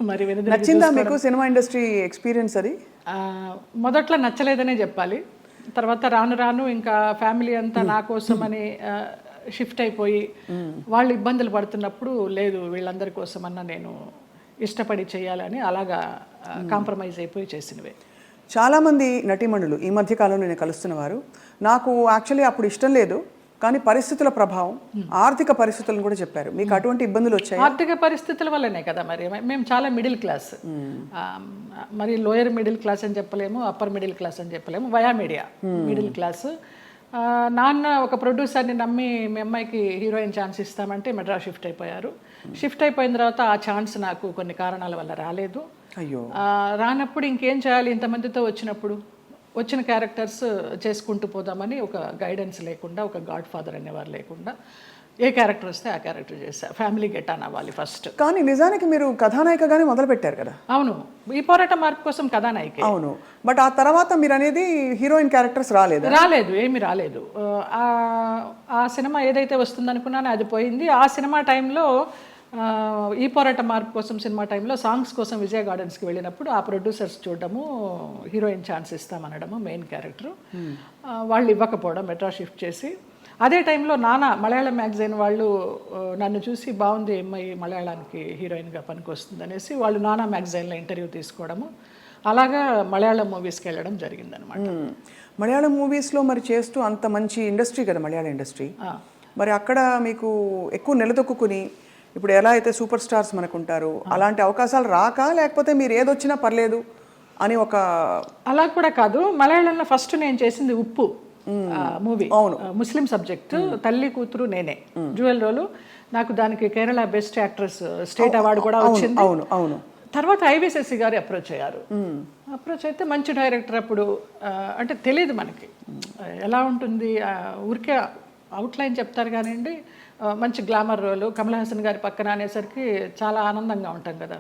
మరి నచ్చిందా మీకు సినిమా ఇండస్ట్రీ ఎక్స్పీరియన్స్ అది? మొదట్లో నచ్చలేదనే చెప్పాలి. తర్వాత రాను రాను ఇంకా ఫ్యామిలీ అంతా నా కోసం అని షిఫ్ట్ అయిపోయి వాళ్ళు ఇబ్బందులు పడుతున్నప్పుడు లేదు వీళ్ళందరి కోసమన్నా నేను ఇష్టపడి చేయాలని అలాగా కాంప్రమైజ్ అయిపోయి చేసినవే. చాలామంది నటీమణులు ఈ మధ్య కాలంలో నేను కలుస్తున్నవారు నాకు యాక్చువల్లీ అప్పుడు ఇష్టం లేదు కానీ పరిస్థితుల ప్రభావం, ఆర్థిక పరిస్థితులను కూడా చెప్పారు. మీకు అటువంటి ఇబ్బందులు వచ్చాయి? ఆర్థిక పరిస్థితుల వల్లనే కదా, మరి మేము చాలా మిడిల్ క్లాస్, మరి లోయర్ మిడిల్ క్లాస్ అని చెప్పలేము, అప్పర్ మిడిల్ క్లాస్ అని చెప్పలేము, వయా మీడియా మిడిల్ క్లాస్. నాన్న ఒక ప్రొడ్యూసర్ని నమ్మి మీ అమ్మాయికి హీరోయిన్ ఛాన్స్ ఇస్తామంటే మెడ్రాస్ షిఫ్ట్ అయిపోయారు. షిఫ్ట్ అయిపోయిన తర్వాత ఆ ఛాన్స్ నాకు కొన్ని కారణాల వల్ల రాలేదు. అయ్యో, రానప్పుడు ఇంకేం చేయాలి, ఇంతమందితో వచ్చిన క్యారెక్టర్స్ చేసుకుంటూ పోదామని ఒక గైడెన్స్ లేకుండా, ఒక గాడ్ ఫాదర్ అనేవారు లేకుండా ఏ క్యారెక్టర్ వస్తే ఆ క్యారెక్టర్ చేశా. ఫ్యామిలీ గెట్ ఆన్ అవ్వాలి ఫస్ట్. కానీ నిజానికి మీరు కథానాయికగానే మొదలు పెట్టారు కదా? అవును, ఈ పోరాట మార్పు కోసం కథానాయిక. అవును, బట్ ఆ తర్వాత మీరు అనేది హీరోయిన్ క్యారెక్టర్స్ రాలేదు, ఏమీ రాలేదు. ఆ సినిమా ఏదైతే వస్తుందనుకున్నానో అది పోయింది. ఆ సినిమా టైంలో ఈ పోరాట మార్పు కోసం సినిమా టైంలో సాంగ్స్ కోసం విజయ గార్డెన్స్కి వెళ్ళినప్పుడు ఆ ప్రొడ్యూసర్స్ చూడడము, హీరోయిన్ ఛాన్స్ ఇస్తామనడము, మెయిన్ క్యారెక్టర్ వాళ్ళు ఇవ్వకపోవడం, మెట్రా షిఫ్ట్ చేసి. అదే టైంలో నానా మలయాళం మ్యాగజైన్ వాళ్ళు నన్ను చూసి బాగుంది అమ్మాయి మలయాళానికి హీరోయిన్గా పనికి వస్తుంది అనేసి వాళ్ళు నానా మ్యాగజైన్లో ఇంటర్వ్యూ తీసుకోవడము, అలాగా మలయాళం మూవీస్కి వెళ్ళడం జరిగిందనమాట. మలయాళం మూవీస్లో మరి చేస్తూ అంత మంచి ఇండస్ట్రీ కదా మలయాళం ఇండస్ట్రీ, మరి అక్కడ మీకు ఎక్కువ నిలదొక్కుని ఇప్పుడు ఎలా అయితే సూపర్ స్టార్స్ మనకు ఉంటారు అలాంటి అవకాశాలు రాక, లేకపోతే మీరు ఏదొచ్చినా పర్లేదు అని ఒక? అలా కూడా కాదు. మలయాళంలో ఫస్ట్ నేను చేసింది ఉప్పు మూవీ, ముస్లిం సబ్జెక్ట్, తల్లి కూతురు నేనే, జ్యువెల్ రోలు. నాకు దానికి Kerala best actress state award కూడా వచ్చింది. అవును. తర్వాత ఐవిశశి గారు అప్రోచ్ అయ్యారు. అప్రోచ్ అయితే మంచి డైరెక్టర్. అప్పుడు అంటే తెలియదు మనకి ఎలా ఉంటుంది, ఊరికే అవుట్లైన్ చెప్తారు కానివ్వండి, మంచి గ్లామర్ రోలు, కమల్ హాసన్ గారి పక్కన అనేసరికి చాలా ఆనందంగా ఉంటాం కదా.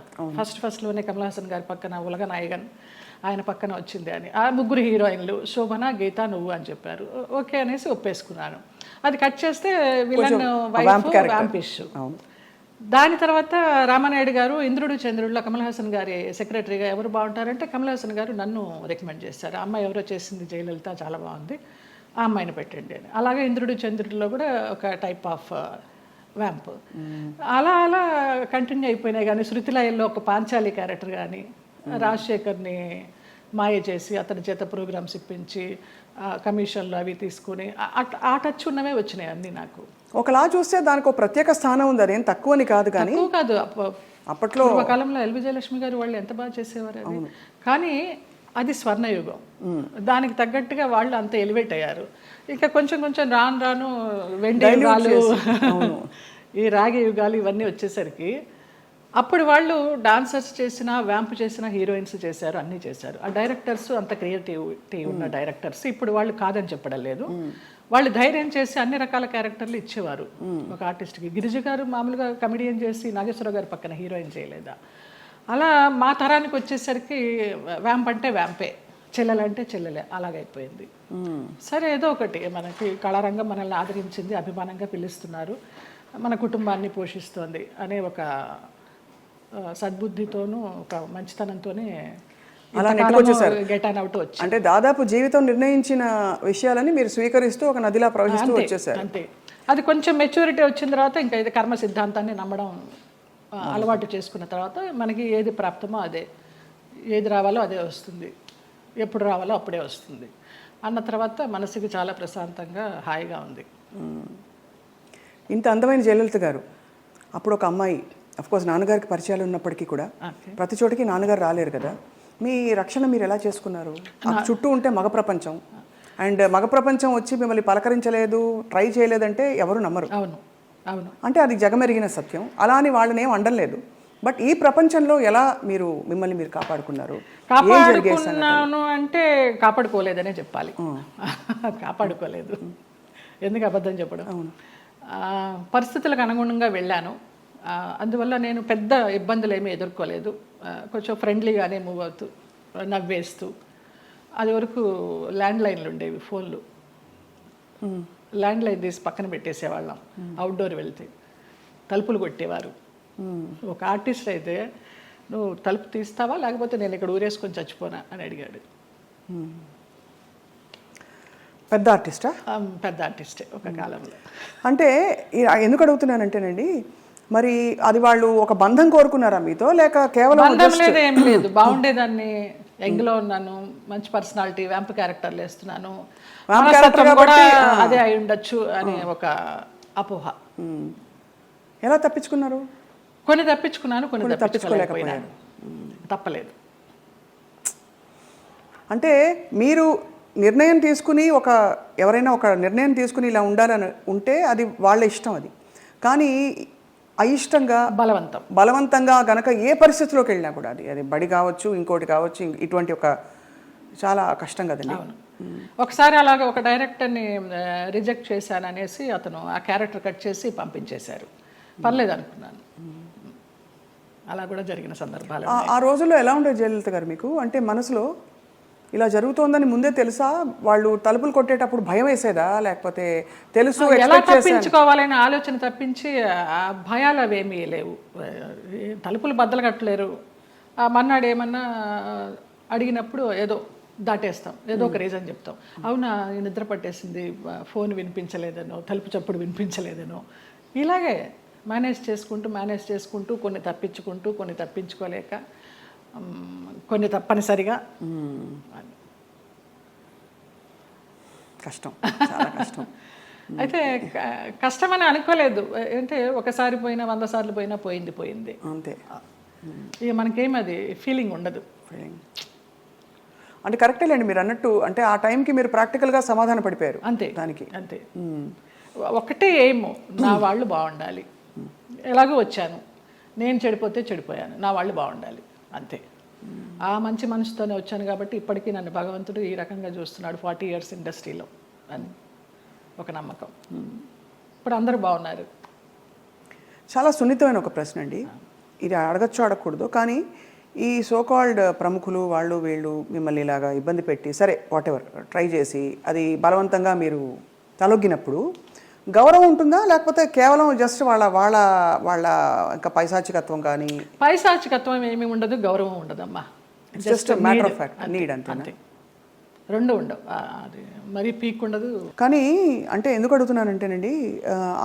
ఫస్ట్లోనే కమల్ హాసన్ గారి పక్కన ఉలగ నాయగన్ ఆయన పక్కన వచ్చింది అని. ఆ ముగ్గురు హీరోయిన్లు శోభన, గీత, నువ్వు అని చెప్పారు. ఓకే అనేసి ఒప్పేసుకున్నాను. అది కట్ చేస్తే విలన్ వైఫ్ వ్యాంపిష్. దాని తర్వాత రామానాయుడు గారు ఇంద్రుడు చంద్రుడిలో కమల్ హాసన్ గారి సెక్రటరీగా ఎవరు బాగుంటారంటే కమల్ హాసన్ గారు నన్ను రికమెండ్ చేశారు. ఆ అమ్మాయి ఎవరో చేసింది జయలలిత, చాలా బాగుంది, ఆ అమ్మాయిని పెట్టండి అని. అలాగే ఇంద్రుడు చంద్రుడిలో కూడా ఒక టైప్ ఆఫ్ వ్యాంప్. అలా కంటిన్యూ అయిపోయినాయి. కానీ శృతిలయల్లో ఒక పాంచాలి క్యారెక్టర్ కానీ, రాజశేఖర్ని మాయ చేసి అతని చేత ప్రోగ్రామ్స్ ఇప్పించి కమిషన్లు అవి తీసుకుని ఆ టచ్ ఉన్నవే వచ్చినాయి అన్నీ నాకు. ఒకలా చూస్తే దానికి ఒక ప్రత్యేక స్థానం ఉంది, అదేం తక్కువని కాదు. కానీ కాదు, అప్పట్లో కాలంలో ఎల్ విజయలక్ష్మి గారు వాళ్ళు ఎంత బాగా చేసేవారు అది. కానీ అది స్వర్ణయుగం, దానికి తగ్గట్టుగా వాళ్ళు అంత ఎలివేట్ అయ్యారు. ఇక కొంచెం రాను వెండి యుగాలు, ఈ రాగి యుగాలు ఇవన్నీ వచ్చేసరికి అప్పుడు వాళ్ళు డాన్సర్స్ చేసిన, వ్యాంప్ చేసిన, హీరోయిన్స్ చేశారు, అన్నీ చేశారు. ఆ డైరెక్టర్స్ అంత క్రియేటివిటీ ఉన్న డైరెక్టర్స్. ఇప్పుడు వాళ్ళు కాదని చెప్పడం లేదు, వాళ్ళు ధైర్యం చేసి అన్ని రకాల క్యారెక్టర్లు ఇచ్చేవారు ఒక ఆర్టిస్ట్కి. గిరిజ గారు మామూలుగా కమెడియన్ చేసి నాగేశ్వరరావు గారి పక్కన హీరోయిన్ చేయలేదా? అలా మా తరానికి వచ్చేసరికి వ్యాంప్ అంటే వ్యాంపే, చెల్లెలంటే చెల్లెలే, అలాగైపోయింది. సరే ఏదో ఒకటి, మనకి కళారంగం మనల్ని ఆదరించింది, అభిమానంగా పిలుస్తున్నారు, మన కుటుంబాన్ని పోషిస్తోంది అనే ఒక సద్బుద్ధితోనూ ఒక మంచితనంతోనే అలా గెట్ ఆన్ అవుట్ వచ్చి, అంటే దాదాపు జీవితం నిర్ణయించిన విషయాలని మీరు స్వీకరిస్తూ ఒక నదిలా ప్రవహిస్తూ వచ్చేసారు. అంతే. అది కొంచెం మెచ్యూరిటీ వచ్చిన తర్వాత ఇంకా ఇది కర్మ సిద్ధాంతాన్ని నమ్మడం అలవాటు చేసుకున్న తర్వాత మనకి ఏది ప్రాప్తమో అదే, ఏది రావాలో అదే వస్తుంది, ఎప్పుడు రావాలో అప్పుడే వస్తుంది అన్న తర్వాత మనసుకి చాలా ప్రశాంతంగా హాయిగా ఉంది. ఇంత అందమైన జయలలిత గారు అప్పుడు ఒక అమ్మాయి, అఫ్కోర్స్ నాన్నగారికి పరిచయాలు ఉన్నప్పటికీ కూడా ప్రతి చోటికి నాన్నగారు రాలేరు కదా, మీ రక్షణ మీరు ఎలా చేసుకున్నారు? చుట్టూ ఉంటే మగ ప్రపంచం, అండ్ మగ ప్రపంచం వచ్చి మిమ్మల్ని పలకరించలేదు, ట్రై చేయలేదంటే ఎవరు నమ్మరు. అవును, అంటే అది జగమెరిగిన సత్యం. అలా అని వాళ్ళని ఏం అండలేదు. బట్ ఈ ప్రపంచంలో ఎలా మీరు మిమ్మల్ని మీరు కాపాడుకున్నారు? కాపాడుకున్నాను అంటే కాపాడుకోలేదనే చెప్పాలి. కాపాడుకోలేదు, ఎందుకు అబద్ధం చెప్పడం. పరిస్థితులకు అనుగుణంగా వెళ్ళాను, అందువల్ల నేను పెద్ద ఇబ్బందులు ఏమీ ఎదుర్కోలేదు. కొంచెం ఫ్రెండ్లీగానే మూవ్ అవుతూ, నవ్వేస్తూ. అది వరకు ల్యాండ్లైన్లు ఉండేవి, ఫోన్లు, ల్యాండ్లైన్ తీసి పక్కన పెట్టేసేవాళ్ళం. అవుట్డోర్ వెళ్తే తలుపులు కొట్టేవారు. ఒక ఆర్టిస్ట్ అయితే నువ్వు తలుపు తీస్తావా లేకపోతే నేను ఇక్కడ ఊరేసుకొని చచ్చిపోనా అని అడిగాడు. పెద్ద ఆర్టిస్టా? పెద్ద ఆర్టిస్టే ఒక కాలంలో. అంటే ఎందుకు అడుగుతున్నానంటేనండి, మరి అది వాళ్ళు ఒక బంధం కోరుకున్నారా మీతో, లేక కేవలం బంధం లేదు, ఏం లేదు, బాగుండేదాన్ని, యంగ్లో ఉన్నాను, మంచి పర్సనాలిటీ, వ్యాంప్ క్యారెక్టర్లు వేస్తున్నాను, మనస్తత్వం కూడా అదే అయి ఉండొచ్చు అనే ఒక అపోహ. ఎలా తప్పించుకున్నారు? కొన్ని తప్పించుకున్నాను, కొన్ని తప్పించుకోలేకపోయాను. తప్పలేదు. అంటే మీరు నిర్ణయం తీసుకుని ఎవరైనా ఒక నిర్ణయం తీసుకుని ఇలా ఉండాలని ఉంటే అది వాళ్ళ ఇష్టం, అది కానీ అయిష్టంగా బలవంతంగా గనక ఏ పరిస్థితిలోకి వెళ్ళినా కూడా అది బడి కావచ్చు, ఇంకోటి కావచ్చు, ఇటువంటి ఒక చాలా కష్టం కదండి. ఒకసారి అలాగే ఒక డైరెక్టర్ని రిజెక్ట్ చేశాను అనేసి అతను ఆ క్యారెక్టర్ కట్ చేసి పంపించేశారు. పర్లేదు అనుకున్నాను. అలా కూడా జరిగిన సందర్భాలు. ఆ రోజుల్లో ఎలా ఉండేది జయలలిత గారు మీకు? అంటే మనసులో ఇలా జరుగుతోందని ముందే తెలుసా? వాళ్ళు తలుపులు కొట్టేటప్పుడు భయం వేసేదా, లేకపోతే తెలుసు ఎలా తప్పించుకోవాలనే ఆలోచన తప్పించి ఆ భయాలు అవేమీ లేవు. తలుపులు బద్దలు కట్టలేరు. మన్నాడు ఏమన్నా అడిగినప్పుడు ఏదో దాటేస్తాం, ఏదో ఒక రీజన్ చెప్తాం. అవునా నిద్ర పట్టేసింది, ఫోన్ వినిపించలేదనో, తలుపు చప్పుడు వినిపించలేదనో, ఇలాగే మేనేజ్ చేసుకుంటూ కొన్ని తప్పించుకుంటూ, కొన్ని తప్పించుకోలేక, కొన్ని తప్పనిసరిగా. కష్టం, చాలా కష్టం. అయితే కష్టమని అనుకోలేదు. అంటే ఒకసారి పోయినా 100 సార్లు పోయినా పోయింది అంతే. ఇక మనకేం అది ఫీలింగ్ ఉండదు. అంటే కరెక్టేలేండి మీరు అన్నట్టు. అంటే ఆ టైంకి మీరు ప్రాక్టికల్గా సమాధాన పడిపోయారు అంతే దానికి. అంతే. ఒకటే ఏమో, నా వాళ్ళు బాగుండాలి, ఎలాగో వచ్చాను, నేను చెడిపోతే చెడిపోయాను, నా వాళ్ళు బాగుండాలి, అంతే. ఆ మంచి మనసుతోనే వచ్చాను కాబట్టి ఇప్పటికీ నన్ను భగవంతుడు ఈ రకంగా చూస్తున్నాడు 40 years ఇండస్ట్రీలో అని ఒక నమ్మకం. ఇప్పుడు అందరూ బాగున్నారు. చాలా సున్నితమైన ఒక ప్రశ్న అండి, ఇది అడగచ్చు అడగకూడదు, కానీ ఈ సోకాల్డ్ ప్రముఖులు వాళ్ళు వీళ్ళు మిమ్మల్ని ఇలాగా ఇబ్బంది పెట్టి, సరే వాటెవర్ ట్రై చేసి అది బలవంతంగా మీరు తలొగ్గినప్పుడు గౌరవం ఉంటుందా, లేకపోతే కేవలం జస్ట్ వాళ్ళ వాళ్ళ వాళ్ళ ఇంకా పైశాచికత్వం? కానీ పైశాచికత్వం ఏమీ ఉండదు, గౌరవం ఉండదమ్మా. Just matter of fact, need అంతే. రెండు ఉండవు, అది మరీ పీక్ ఉండదు. కానీ అంటే ఎందుకు అడుగుతున్నానంటేనండి,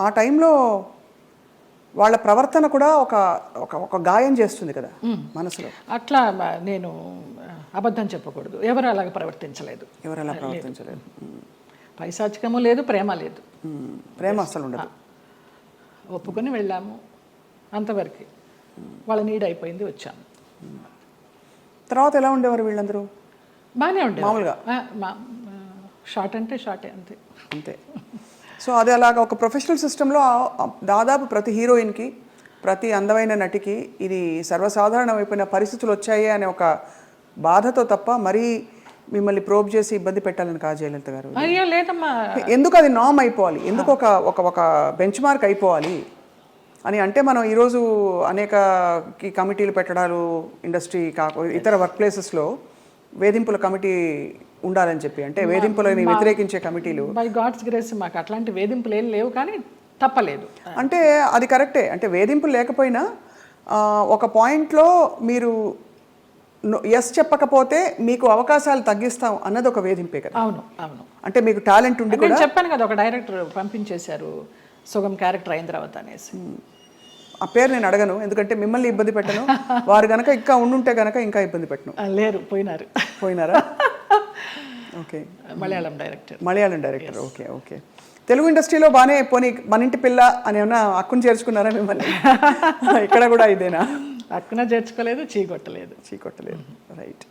ఆ టైంలో వాళ్ళ ప్రవర్తన కూడా ఒక గాయం చేస్తుంది కదా మనసులో. అట్లా నేను అబద్ధం చెప్పకూడదు, ఎవరు అలాగ ప్రవర్తించలేదు. పైశాచికము లేదు, ప్రేమ లేదు. ప్రేమ అసలు ఉండదు. ఒప్పుకొని వెళ్ళాము, అంతవరకు. వాళ్ళ నీడ్ అయిపోయింది, వచ్చాము. తర్వాత ఎలా ఉండేవారు వీళ్ళందరూ? బాగానే ఉండేవారు మామూలుగా. షార్ట్ అంటే షార్టే, అంతే. సో అది అలాగా ఒక ప్రొఫెషనల్ సిస్టంలో దాదాపు ప్రతి హీరోయిన్కి, ప్రతి అందమైన నటికి ఇది సర్వసాధారణమైపోయిన పరిస్థితులు వచ్చాయి అనే ఒక బాధతో తప్ప మరీ మిమ్మల్ని ప్రోబ్ చేసి ఇబ్బంది పెట్టాలని కాదు జయలలిత గారు. అయ్యో లేదమ్మా. ఎందుకు అది నామ్ అయిపోవాలి, ఎందుకు ఒక బెంచ్ మార్క్ అయిపోవాలి అని అంటే, మనం ఈరోజు అనేక కమిటీలు పెట్టడాలు, ఇండస్ట్రీ ఇతర వర్క్ ప్లేసెస్లో వేధింపుల కమిటీ ఉండాలని చెప్పి, అంటే వేధింపులని వ్యతిరేకించే కమిటీలు. బై గాడ్స్ గ్రేస్ మాకు అట్లాంటి వేధింపులు ఏం లేవు, కానీ తప్పలేదు. అంటే అది కరెక్టే. అంటే వేధింపులు లేకపోయినా ఒక పాయింట్లో మీరు ఎస్ చెప్పకపోతే మీకు అవకాశాలు తగ్గిస్తాం అన్నది ఒక వేధింపే కదా. అవును. అంటే మీకు టాలెంట్ ఉండి కూడా చెప్పాను కదా, ఒక డైరెక్టర్ పంపించేశారు సుగం క్యారెక్టర్ అయిన తర్వాత అనేసి. ఆ పేరు నేను అడగను, ఎందుకంటే మిమ్మల్ని ఇబ్బంది పెట్టను. వారు గనక ఇంకా ఉండుంటే గనక ఇంకా ఇబ్బంది పెట్టను. లేరు, పోయినారా? ఓకే. మలయాళం డైరెక్టర్. ఓకే. తెలుగు ఇండస్ట్రీలో బాగానే పోనీ మన ఇంటి పిల్ల అని ఏమన్నా అక్కును చేర్చుకున్నారా మిమ్మల్ని? ఇక్కడ కూడా ఇదేనా? అక్కున చేర్చుకోలేదు, చీకొట్టలేదు. రైట్.